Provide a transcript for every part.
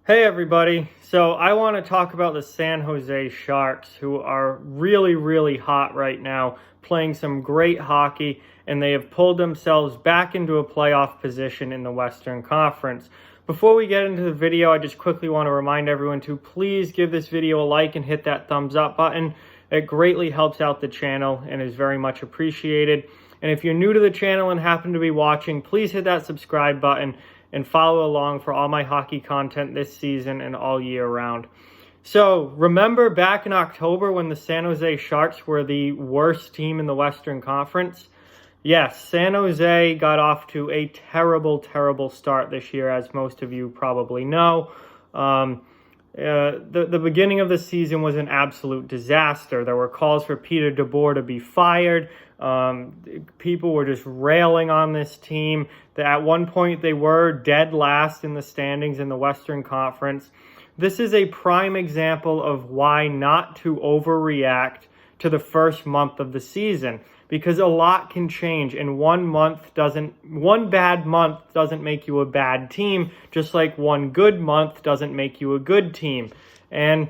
Hey everybody, so I want to talk about the San Jose Sharks, who are really, really hot right now, playing some great hockey, and they have pulled themselves back into a playoff position in the Western Conference. Before we get into the video, I just quickly want to remind everyone to please give this video a like and hit that thumbs up button. It greatly helps out the channel and is very much appreciated. And if you're new to the channel and happen to be watching, please hit that subscribe button and follow along for all my hockey content this season and all year round. So, remember back in October when the San Jose Sharks were the worst team in the Western Conference? Yes, San Jose got off to a terrible, terrible start this year, as most of you probably know. The beginning of the season was an absolute disaster. There were calls for Peter DeBoer to be fired. People were just railing on this team. At one point, they were dead last in the standings in the Western Conference. This is a prime example of why not to overreact to the first month of the season, because a lot can change, and one bad month doesn't make you a bad team, just like one good month doesn't make you a good team. And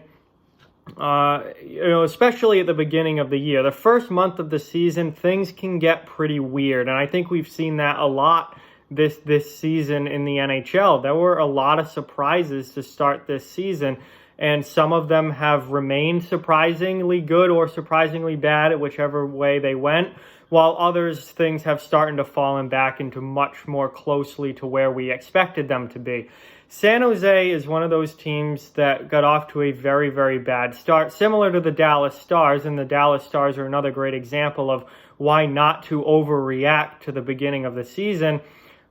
especially at the beginning of the year, the first month of the season, things can get pretty weird, and I think we've seen that a lot this season in the NHL. There were a lot of surprises to start this season, and some of them have remained surprisingly good or surprisingly bad, whichever way they went, while others, things have started to fallen back into much more closely to where we expected them to be. San Jose is one of those teams that got off to a very, very bad start, similar to the Dallas Stars, and the Dallas Stars are another great example of why not to overreact to the beginning of the season,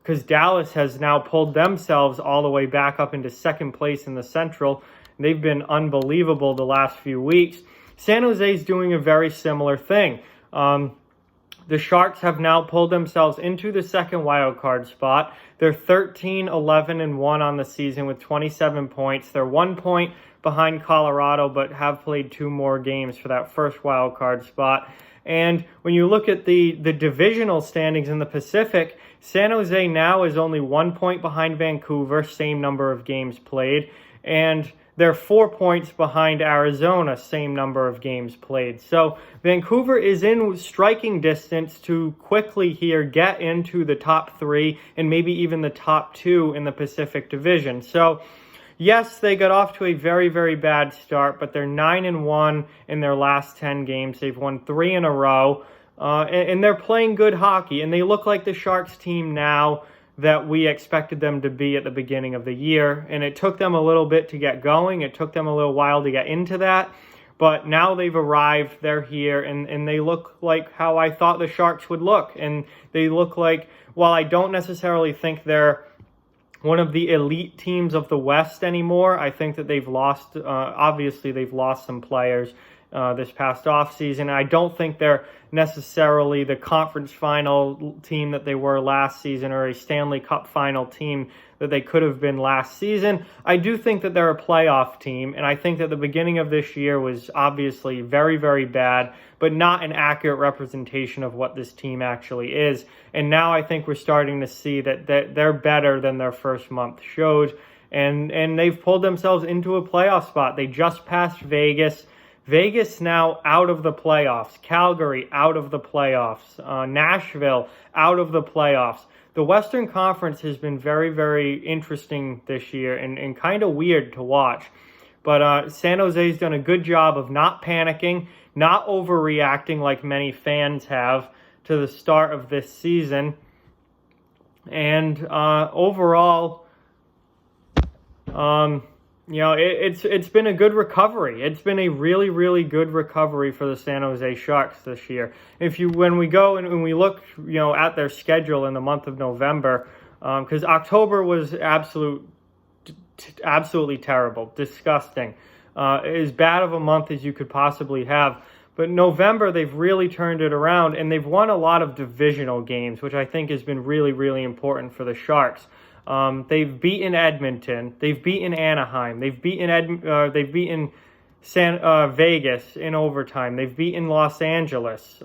because Dallas has now pulled themselves all the way back up into second place in the Central. They've been unbelievable the last few weeks. San Jose is doing a very similar thing. The Sharks have now pulled themselves into the second wildcard spot. They're 13-11-1 on the season with 27 points. They're 1 point behind Colorado, but have played 2 more games for that first wildcard spot. And when you look at the divisional standings in the Pacific, San Jose now is only 1 point behind Vancouver, same number of games played, and they're 4 points behind Arizona, same number of games played. So Vancouver is in striking distance to quickly here get into the top 3 and maybe even the top 2 in the Pacific Division. So yes, they got off to a very, very bad start, but they're 9-1 in their last 10 games. They've won 3 in a row, and they're playing good hockey, and they look like the Sharks team now that we expected them to be at the beginning of the year. And it took them a little bit to get going. It took them a little while to get into that. But now they've arrived, they're here, and they look like how I thought the Sharks would look. And they look like, while I don't necessarily think they're one of the elite teams of the West anymore, I think that they've lost, obviously they've lost some players this past offseason. I don't think they're necessarily the conference final team that they were last season or a Stanley Cup final team that they could have been last season. I do think that they're a playoff team, and I think that the beginning of this year was obviously very, very bad, but not an accurate representation of what this team actually is. And now I think we're starting to see that they're better than their first month showed, and they've pulled themselves into a playoff spot. They just passed Vegas. Vegas now out of the playoffs. Calgary out of the playoffs. Nashville out of the playoffs. The Western Conference has been very, very interesting this year and kind of weird to watch. But San Jose's done a good job of not panicking, not overreacting like many fans have to the start of this season. And overall, it's been a good recovery. It's been a really, really good recovery for the San Jose Sharks this year. When we go and we look, at their schedule in the month of November, because October was absolutely terrible, disgusting, as bad of a month as you could possibly have. But November, they've really turned it around, and they've won a lot of divisional games, which I think has been really, really important for the Sharks. They've beaten Edmonton. They've beaten Anaheim. They've beaten Vegas in overtime. They've beaten Los Angeles.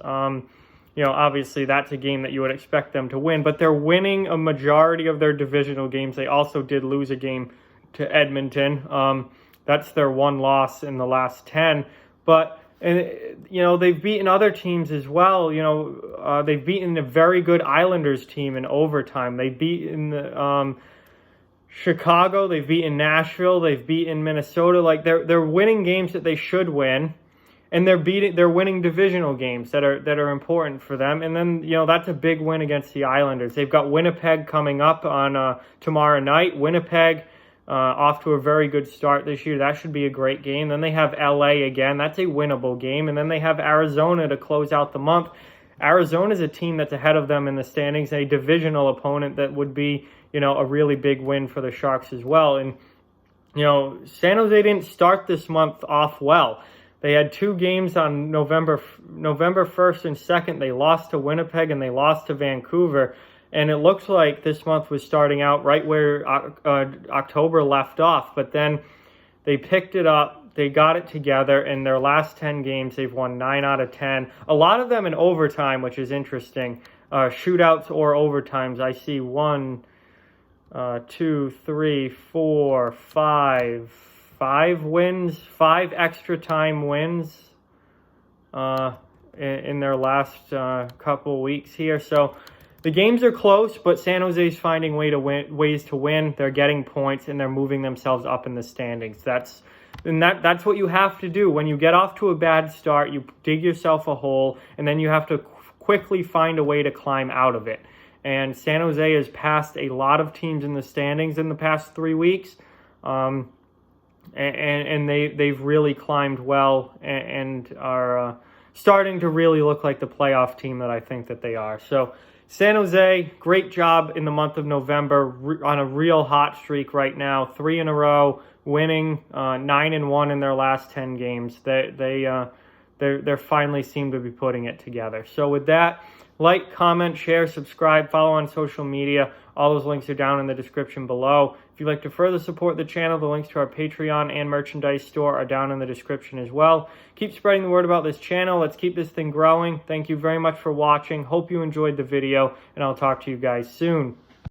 Obviously that's a game that you would expect them to win, but they're winning a majority of their divisional games. They also did lose a game to Edmonton. That's their one loss in the last 10. But, they've beaten other teams as well. They've beaten a very good Islanders team in overtime. They've beaten Chicago. They've beaten Nashville. They've beaten Minnesota. Like, they're winning games that they should win. And they're winning divisional games that are important for them. And then, that's a big win against the Islanders. They've got Winnipeg coming up on tomorrow night. Winnipeg off to a very good start this year. That should be a great game. Then they have LA again. That's a winnable game. And then they have Arizona to close out the month. Arizona is a team that's ahead of them in the standings, a divisional opponent that would be, a really big win for the Sharks as well. And, San Jose didn't start this month off well. They had 2 games on November 1st and 2nd. They lost to Winnipeg and they lost to Vancouver. And it looks like this month was starting out right where October left off. But then they picked it up. They got it together. In their last 10 games, they've won 9 out of 10. A lot of them in overtime, which is interesting. Shootouts or overtimes. I see 1, 2, 3, 4, 5 wins, 5 extra time wins in their last couple weeks here. So the games are close, but San Jose's finding ways to win. They're getting points and they're moving themselves up in the standings. That's what you have to do. When you get off to a bad start, you dig yourself a hole, and then you have to quickly find a way to climb out of it. And San Jose has passed a lot of teams in the standings in the past 3 weeks. And they've really climbed well and are starting to really look like the playoff team that I think that they are. So San Jose, great job in the month of November, on a real hot streak right now, 3 in a row, winning 9-1 in their last 10 games. They finally seem to be putting it together. So with that, like, comment, share, subscribe, follow on social media. All those links are down in the description below. If you'd like to further support the channel, the links to our Patreon and merchandise store are down in the description as well. Keep spreading the word about this channel. Let's keep this thing growing. Thank you very much for watching. Hope you enjoyed the video, and I'll talk to you guys soon.